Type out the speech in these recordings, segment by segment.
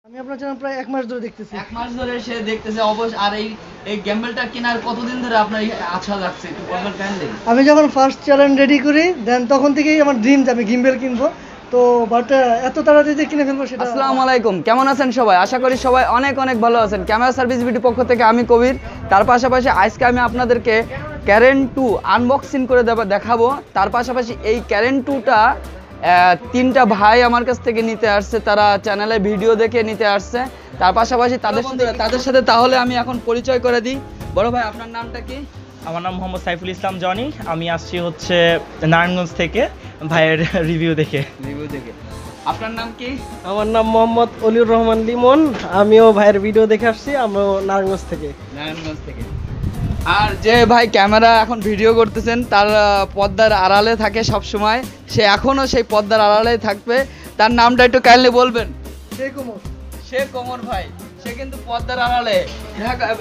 আমি আপনার চ্যানেল প্রায় 1 মাস ধরে দেখতেছি। 1 মাস ধরে সে দেখতেছে অবশ্য। আর এই গেমবেলটা কেনার কতদিন ধরে আপনার আশা যাচ্ছে একটু বলবেন কাইন্ডলি? আমি যখন ফার্স্ট চ্যানেল রেডি করি দেন তখন থেকেই আমার ড্রিম যে আমি গিম্বেল কিনবো। তো বাট এত তাড়াতাড়ি যে কিনে ফেলবো সেটা। আসসালামু আলাইকুম, কেমন আছেন সবাই? আশা করি সবাই অনেক অনেক ভালো আছেন। ক্যামেরা সার্ভিস ভিডিও পক্ষ থেকে আমি কবির। তার পাশাপাশি আজকে আমি আপনাদেরকে ক্যারেন 2 আনবক্সিং করে দেখাবো। তার পাশাপাশি এই ক্যারেন 2টা 3টা ভাই আমার কাছ থেকে নিতে আসছে, তারা চ্যানেলে ভিডিও দেখে নিতে আসছে। তার পাশাপাশি তাদের সাথে তাহলে আমি এখন পরিচয় করে দিই। বড় ভাই, আপনার নামটা কি? আমার নাম মোহাম্মদ সাইফুল ইসলাম জনি। আমি আসছি হচ্ছে নারায়ণগঞ্জ থেকে ভাইয়ের রিভিউ দেখে। আপনার নাম কি? আমার নাম মোহাম্মদ অলিউর রহমান লিমন। আমিও ভাইয়ের ভিডিও দেখে আসছি, আমিও নারায়ণগঞ্জ থেকে। আর যে ভাই ক্যামেরা এখন ভিডিও করতেছেন তার পর্দার আড়ালে থাকে সব সময়, সে এখনো সেই পর্দার আড়ালেই থাকবে। তার নামটা একটু কাইন্ডলি বলবেন? শেখ ওমর ভাই। সে কিন্তু পর্দার আড়ালে,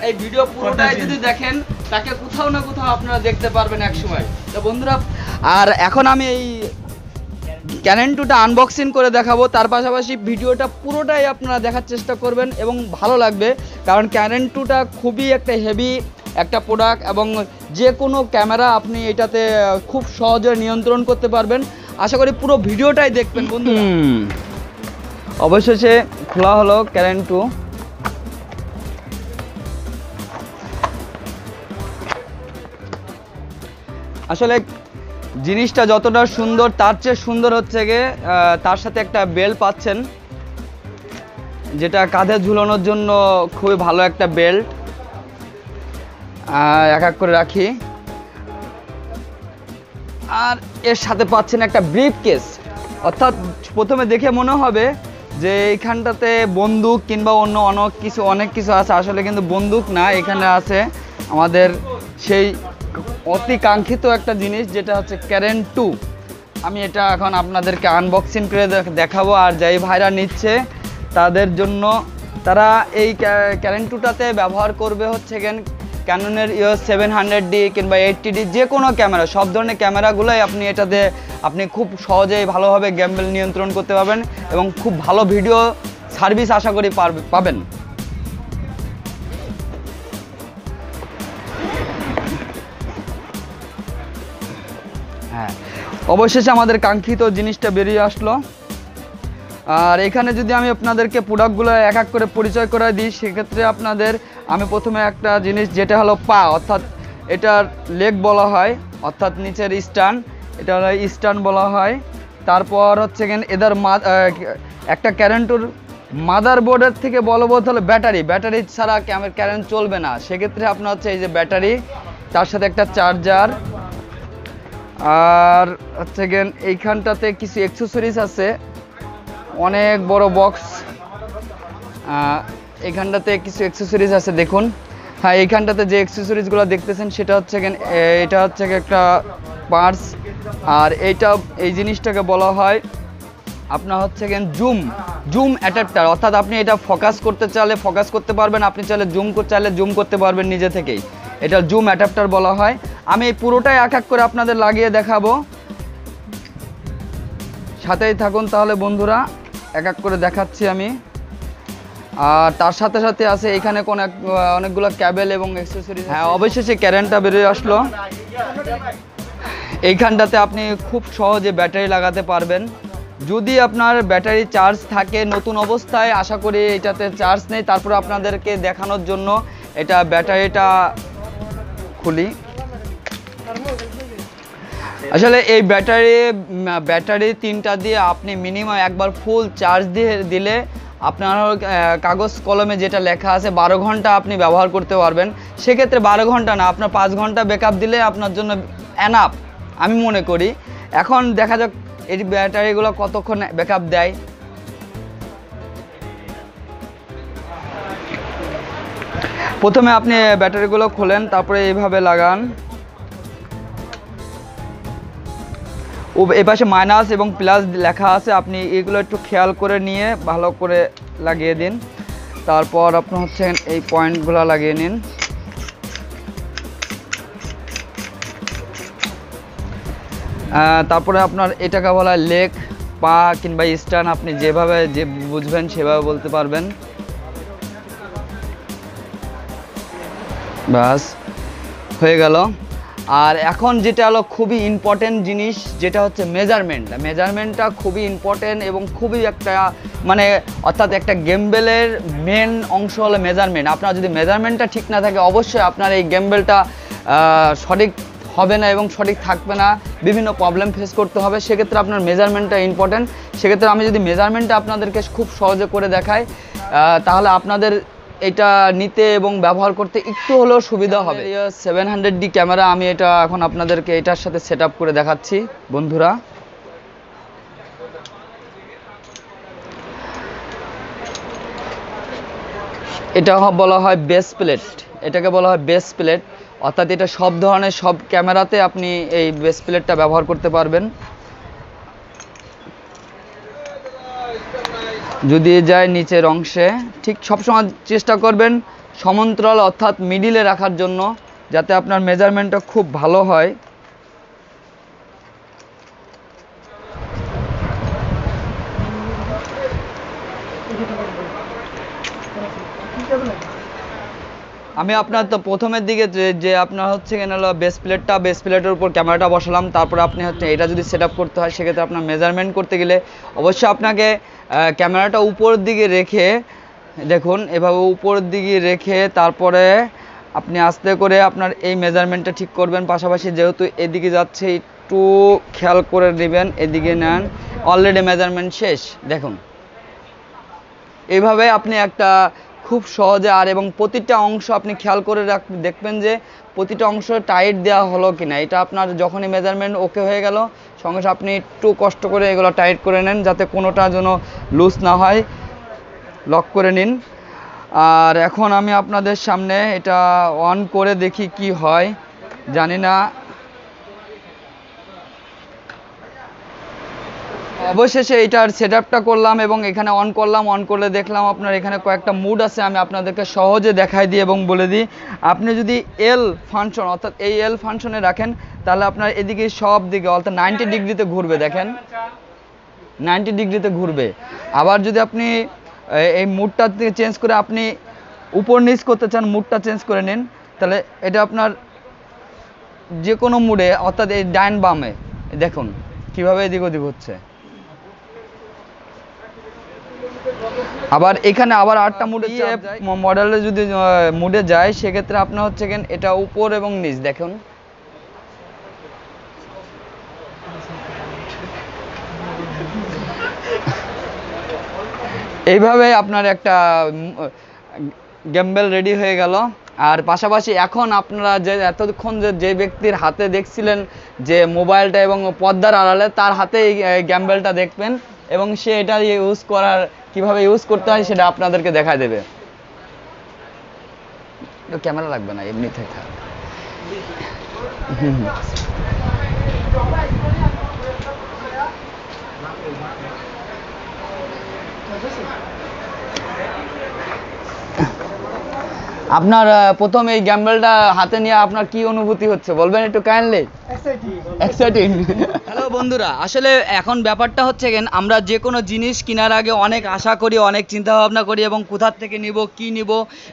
এই ভিডিও পুরোটাই যদি দেখেন তাকে কোথাও না কোথাও আপনারা দেখতে পারবেন এক সময়। তো বন্ধুরা, আর এখন আমি এই ক্যানেন 2টা আনবক্সিং করে দেখাবো। তার পাশাপাশি ভিডিওটা পুরোটাই আপনারা দেখার চেষ্টা করবেন এবং ভালো লাগবে, কারণ ক্যানেন 2টা খুবই একটা হেভি একটা প্রোডাক্ট এবং যে কোনো ক্যামেরা আপনি এটাতে খুব সহজে নিয়ন্ত্রণ করতে পারবেন। আশা করি পুরো ভিডিওটাই দেখবেন বন্ধুরা। অবশেষে খোলা হলো ক্যানেন 2। আসলে জিনিসটা যতটা সুন্দর তার চেয়ে সুন্দর হচ্ছে গিয়ে তার সাথে একটা বেল্ট পাচ্ছেন, যেটা কাঁধে ঝুলানোর জন্য খুবই ভালো একটা বেল্ট। এক এক করে রাখি। আর এর সাথে পাচ্ছেন একটা ব্রিফ কেস। অর্থাৎ প্রথমে দেখে মনে হবে যে এইখানটাতে বন্দুক কিংবা অনেক কিছু আছে, আসলে কিন্তু বন্দুক না, এখানে আছে আমাদের সেই অতি কাঙ্ক্ষিত একটা জিনিস, যেটা হচ্ছে ক্যারেন 2। আমি এটা এখন আপনাদেরকে আনবক্সিং করে দেখাবো। আর যেই ভাইরা নিচ্ছে তাদের জন্য, তারা এই ক্যারেন 2টাতে ব্যবহার করবে হচ্ছে ক্যাননের EOS 700D কিংবা 80D, যে কোনো ক্যামেরা, সব ধরনের ক্যামেরাগুলোই আপনি খুব সহজেই ভালোভাবে গেমবেল নিয়ন্ত্রণ করতে পারবেন এবং খুব ভালো ভিডিও সার্ভিস আশা করি পাবেন। হ্যাঁ, অবশেষে আমাদের কাঙ্ক্ষিত জিনিসটা বেরিয়ে আসলো। আর এখানে যদি আমি আপনাদেরকে প্রোডাক্টগুলো এক এক করে পরিচয় করে দিই, সেক্ষেত্রে আমি প্রথমে একটা জিনিস, যেটা হলো পা, অর্থাৎ এটার লেগ বলা হয়, অর্থাৎ নিচের স্ট্যান্ড, এটা হলো স্ট্যান্ড বলা হয়। তারপর হচ্ছে এদের একটা ক্যারেন্টুর মাদার বোর্ডের থেকে বলবো হলো ব্যাটারি ছাড়া ক্যারেন্ট চলবে না। সেক্ষেত্রে আপনার হচ্ছে এই যে ব্যাটারি, তার সাথে একটা চার্জার, আর হচ্ছে এইখানটাতে কিছু অ্যাক্সেসরিজ আছে, অনেক বড় বক্স। এইখানটাতে কিছু অ্যাক্সেসরিজ আছে দেখুন। হ্যাঁ, এইখানটাতে যে অ্যাক্সেসরিজগুলো দেখতেছেন সেটা হচ্ছে এটা হচ্ছে একটা পার্স। আর এই জিনিসটাকে বলা হয় আপনার হচ্ছে জুম অ্যাডাপ্টার, অর্থাৎ আপনি এটা ফোকাস করতে চাইলে ফোকাস করতে পারবেন, আপনি চাইলে জুম করতে পারবেন নিজে থেকেই। এটা জুম অ্যাডাপ্টার বলা হয়। আমি এই পুরোটাই এক এক করে আপনাদের লাগিয়ে দেখাবো, সাথেই থাকুন তাহলে বন্ধুরা, এক এক করে দেখাচ্ছি আমি। আর তার সাথে সাথে আছে এখানে অনেকগুলো ক্যাবেল এবং অ্যাক্সেসরিজ। হ্যাঁ, অবশেষে ক্যারেন্টটা বেরিয়ে আসলো। এইখানটাতে আপনি খুব সহজে ব্যাটারি লাগাতে পারবেন। যদি আপনার ব্যাটারি চার্জ থাকে নতুন অবস্থায়, আশা করি এটাতে চার্জ নেই, তারপর আপনাদেরকে দেখানোর জন্য এটা ব্যাটারিটা খুলি। আসলে এই ব্যাটারি 3টা দিয়ে আপনি মিনিমাম একবার ফুল চার্জ দিলে আপনার কাগজ কলমে যেটা লেখা আছে 12 ঘন্টা আপনি ব্যবহার করতে পারবেন। সেক্ষেত্রে 12 ঘন্টা না, আপনার 5 ঘন্টা ব্যাকআপ দিলে আপনার জন্য এনাফ আমি মনে করি। এখন দেখা যাক এই ব্যাটারিগুলো কতক্ষণ ব্যাকআপ দেয়। প্রথমে আপনি ব্যাটারিগুলো খোলেন, তারপরে এইভাবে লাগান। এপাশে মাইনাস এবং প্লাস লেখা আছে, আপনি এগুলো একটু খেয়াল করে নিয়ে ভালো করে লাগিয়ে দিন। তারপর আপনি হচ্ছে এই পয়েন্টগুলো লাগিয়ে নিন। তারপরে আপনার এটাকে বলা হয় লেগ, পা কিংবা স্ট্যান্ড আপনি যেভাবে যে বুঝবেন সেভাবে বলতে পারবেন। বাস হয়ে গেল। আর এখন যেটা হলো খুবই ইম্পর্টেন্ট জিনিস, যেটা হচ্ছে মেজারমেন্টটা খুবই ইম্পর্টেন্ট এবং খুবই একটা মানে অর্থাৎ একটা গেমবেলের মেন অংশ হলো মেজারমেন্ট। আপনার যদি মেজারমেন্টটা ঠিক না থাকে অবশ্যই আপনার এই গেমবেলটা সঠিক হবে না এবং সঠিক থাকবে না, বিভিন্ন প্রবলেম ফেস করতে হবে। সেক্ষেত্রে আপনার মেজারমেন্টটা ইম্পর্টেন্ট। সেক্ষেত্রে আমি যদি মেজারমেন্টটা আপনাদেরকে খুব সহজে করে দেখাই তাহলে আপনাদের এটা নিতে এবং ব্যবহার করতে একটু হলেও সুবিধা হবে। 700D ক্যামেরা আমি এটা এখন আপনাদেরকে এটার সাথে সেট আপ করে দেখাচ্ছি বন্ধুরা। এটা বলা হয় বেস প্লেট, এটাকে বলা হয় বেস প্লেট, অর্থাৎ এটা সব ধরনের সব ক্যামেরাতে আপনি এই বেস প্লেটটা ব্যবহার করতে পারবেন। যদি যায় নিচের অংশে ঠিক সবসময় চেষ্টা করবেন সমান্তরাল অর্থাৎ মিডিলে রাখার জন্য, যাতে আপনার মেজারমেন্টটা খুব ভালো হয়। আমি আপনার তো প্রথমের দিকে যে আপনার হচ্ছে কেন হলো বেস প্লেটের উপর ক্যামেরাটা বসালাম, তারপরে আপনি হচ্ছে এটা যদি সেট আপ করতে হয় সেক্ষেত্রে আপনার মেজারমেন্ট করতে গেলে অবশ্যই আপনাকে ক্যামেরাটা উপরের দিকে রেখে, দেখুন এভাবে উপরের দিকে রেখে তারপরে আপনি আস্তে করে আপনার এই মেজারমেন্টটা ঠিক করবেন। পাশাপাশি যেহেতু এদিকে যাচ্ছে একটু খেয়াল করে নেবেন, এদিকে নেন, অলরেডি মেজারমেন্ট শেষ। দেখুন এইভাবে আপনি একটা খুব সহজে আর এবং প্রতিটা অংশ আপনি খেয়াল করে দেখবেন যে প্রতিটা অংশ টাইট দেওয়া হলো কিনা। এটা আপনার যখনই মেজারমেন্ট ওকে হয়ে গেল সঙ্গে সঙ্গে আপনি একটু কষ্ট করে এগুলো টাইট করে নেন যাতে কোনোটা যেন লুজ না হয়, লক করে নিন। আর এখন আমি আপনাদের সামনে এটা অন করে দেখি কি হয়, জানি না। অবশেষে এটার সেট আপটা করলাম এবং এখানে অন করলাম। অন করলে দেখলাম আপনার এখানে কয়েকটা মুড আছে, আমি আপনাদেরকে সহজে দেখাই দিই এবং বলে দিই। আপনি যদি এল ফাংশন অর্থাৎ এই এল ফাংশনে রাখেন তাহলে আপনার এদিকে সব দিকে অর্থাৎ 90 ডিগ্রিতে ঘুরবে, দেখেন 90 ডিগ্রিতে ঘুরবে। আবার যদি আপনি এই মুডটা চেঞ্জ করে আপনি উপর নিচ করতে চান, মুডটা চেঞ্জ করে নিন, তাহলে এটা আপনার যে কোনো মুডে অর্থাৎ এই ডাইন বামে দেখুন কীভাবে এদিক ওদিক হচ্ছে। আবার এখানে আবার আটটা মুডে মডেলে যদি মুডে যায় সেক্ষেত্রে আপনার হচ্ছে এটা উপর এবং নিচ দেখুন। এইভাবে আপনার একটা গেমবেল রেডি হয়ে গেল। আর পাশাপাশি এখন আপনারা যে এতক্ষণ যে ব্যক্তির হাতে দেখছিলেন যে মোবাইলটা এবং পর্দার আড়ালে, তার হাতে এই গেমবেলটা দেখবেন এবং সে এটা ইউজ করার কিভাবে ইউজ করতে হয় সেটা আপনাদেরকে দেখায় দেবে। ক্যামেরা লাগবে না, এমনি থেকে আপনার প্রথম এই গ্যাম্বেলটা হাতে নিয়ে আপনার কি অনুভূতি হচ্ছে বলবেন একটু কাইন্ডলি? এক্সাইটিং। হ্যালো বন্ধুরা, আসলে এখন ব্যাপারটা হচ্ছে আমরা যে কোনো জিনিস কেনার আগে অনেক আশা করি, অনেক চিন্তা ভাবনা করি এবং কোথার থেকে নিব, কি নিব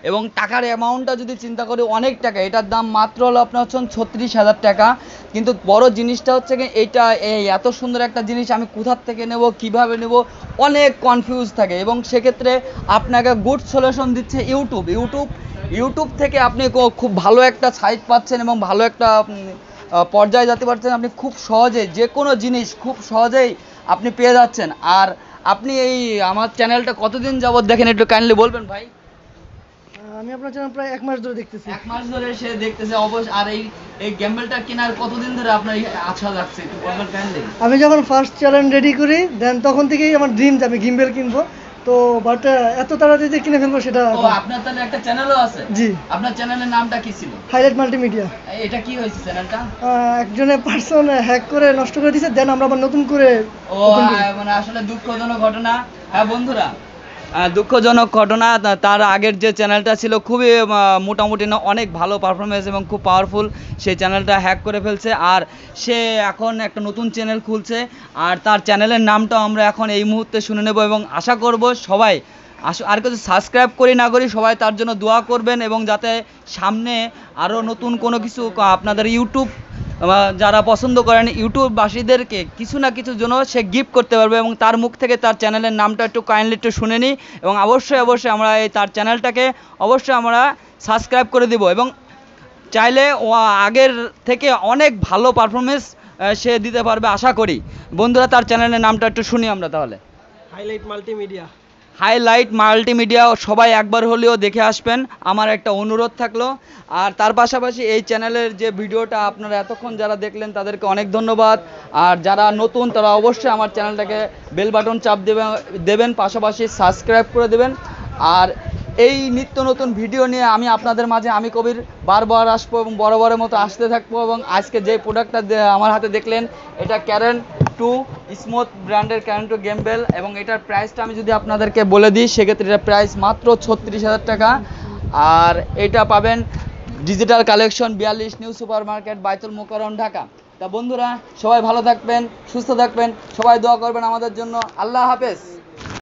এবং টাকার অ্যামাউন্টটা যদি চিন্তা করি অনেক টাকা। এটার দাম মাত্র হলো আপনার হচ্ছে 36,000 টাকা। কিন্তু বড় জিনিসটা হচ্ছে এইটা, এই এত সুন্দর একটা জিনিস আমি কোথার থেকে নেব, কিভাবে নেব, অনেক কনফিউজ থাকে। এবং সেক্ষেত্রে আপনাকে গুড সলিউশন দিচ্ছে ইউটিউব থেকে আপনি খুব ভালো একটা সাইট পাচ্ছেন এবং ভালো একটা পর্যায়ে যেতে পারছেন। আপনি খুব সহজে যে কোনো জিনিস খুব সহজেই আপনি পেয়ে যাচ্ছেন। আর আপনি এই আমার চ্যানেলটা কতদিন যাবত দেখেন একটু কাইন্ডলি বলবেন ভাই? আমি আপনার চ্যানেল প্রায় 1 মাস ধরে দেখতেছি। 1 মাস ধরে সে দেখতেছে অবশ্য। আর এই গেমবেলটা কেনার কতদিন ধরে আপনার আশা যাচ্ছে একটু বলবেন কাইন্ডলি? আমি যখন ফার্স্ট চ্যানেল রেডি করি দেন তখন থেকেই আমার ড্রিম যে আমি গিম্বেল কিনবো, তো বাট এত তাড়াতাড়ি যে কিনে ফেলবো সেটা। ও আপনার তাহলে একটা চ্যানেলও আছে? জি। আপনার চ্যানেলের নামটা কি ছিল? Highlight multimedia. এটা কি হয়েছে চ্যানেলটা? একজনের পার্সন হ্যাক করে নষ্ট করে দিয়েছে, দেন আমরা আবার নতুন করে। ও মানে আসলে দুঃখজনক ঘটনা। হ্যাঁ বন্ধুরা, দুঃখজনক ঘটনা, তার আগের যে চ্যানেলটা ছিল খুবই মোটামুটি না অনেক ভালো পারফরমেন্স এবং খুব পাওয়ারফুল, সেই চ্যানেলটা হ্যাক করে ফেলছে। আর সে এখন একটা নতুন চ্যানেল খুলছে, আর তার চ্যানেলের নামটাও আমরা এখন এই মুহূর্তে শুনে নেব এবং আশা করব সবাই আর কিছু সাবস্ক্রাইব করি না করি সবাই তার জন্য দোয়া করবেন, এবং যাতে সামনে আরও নতুন কোনো কিছু আপনাদের ইউটিউব যারা পছন্দ করেন ইউটিউববাসীদেরকে কিছু না কিছুর জন্য সে গিফট করতে পারবে, এবং তার মুখ থেকে তার চ্যানেলের নামটা একটু কাইন্ডলি একটু শুনে নিই, এবং অবশ্যই আমরা তার চ্যানেলটাকে অবশ্যই আমরা সাবস্ক্রাইব করে দিব, এবং চাইলে ও আগের থেকে অনেক ভালো পারফরমেন্স সে দিতে পারবে আশা করি। বন্ধুরা, তার চ্যানেলের নামটা একটু শুনি আমরা তাহলে। Highlight multimedia. হাইলাইট মাল্টিমিডিয়া, সবাই একবার হলেও দেখে আসবেন, আমার একটা অনুরোধ থাকলো। আর তার পাশাপাশি এই চ্যানেলের যে ভিডিওটা আপনারা এতক্ষণ যারা দেখলেন তাদেরকে অনেক ধন্যবাদ। আর যারা নতুন তারা অবশ্যই আমার চ্যানেলটাকে বেল বাটন চাপ দেবেন, পাশাপাশি সাবস্ক্রাইব করে দেবেন। আর এই নিত্য নতুন ভিডিও নিয়ে আমি আপনাদের মাঝে আমি কবির বারবার আসবো এবং বরাবরের মতো আসতে থাকবো। এবং আজকে যে প্রোডাক্টটা আমার হাতে দেখলেন এটা ক্যারেন 2 স্মুথ ব্র্যান্ডের ক্যারেন 2 গেম বেল, এবং এটার প্রাইসটা আমি যদি আপনাদেরকে বলে দিই সেক্ষেত্রে এটার প্রাইস মাত্র 36,000 টাকা। আর এটা পাবেন digital collection 42 new super market, বাইতুল মোকাররম, ঢাকা। তা বন্ধুরা, সবাই ভালো থাকবেন, সুস্থ থাকবেন, সবাই দোয়া করবেন আমাদের জন্য। আল্লাহ হাফেজ।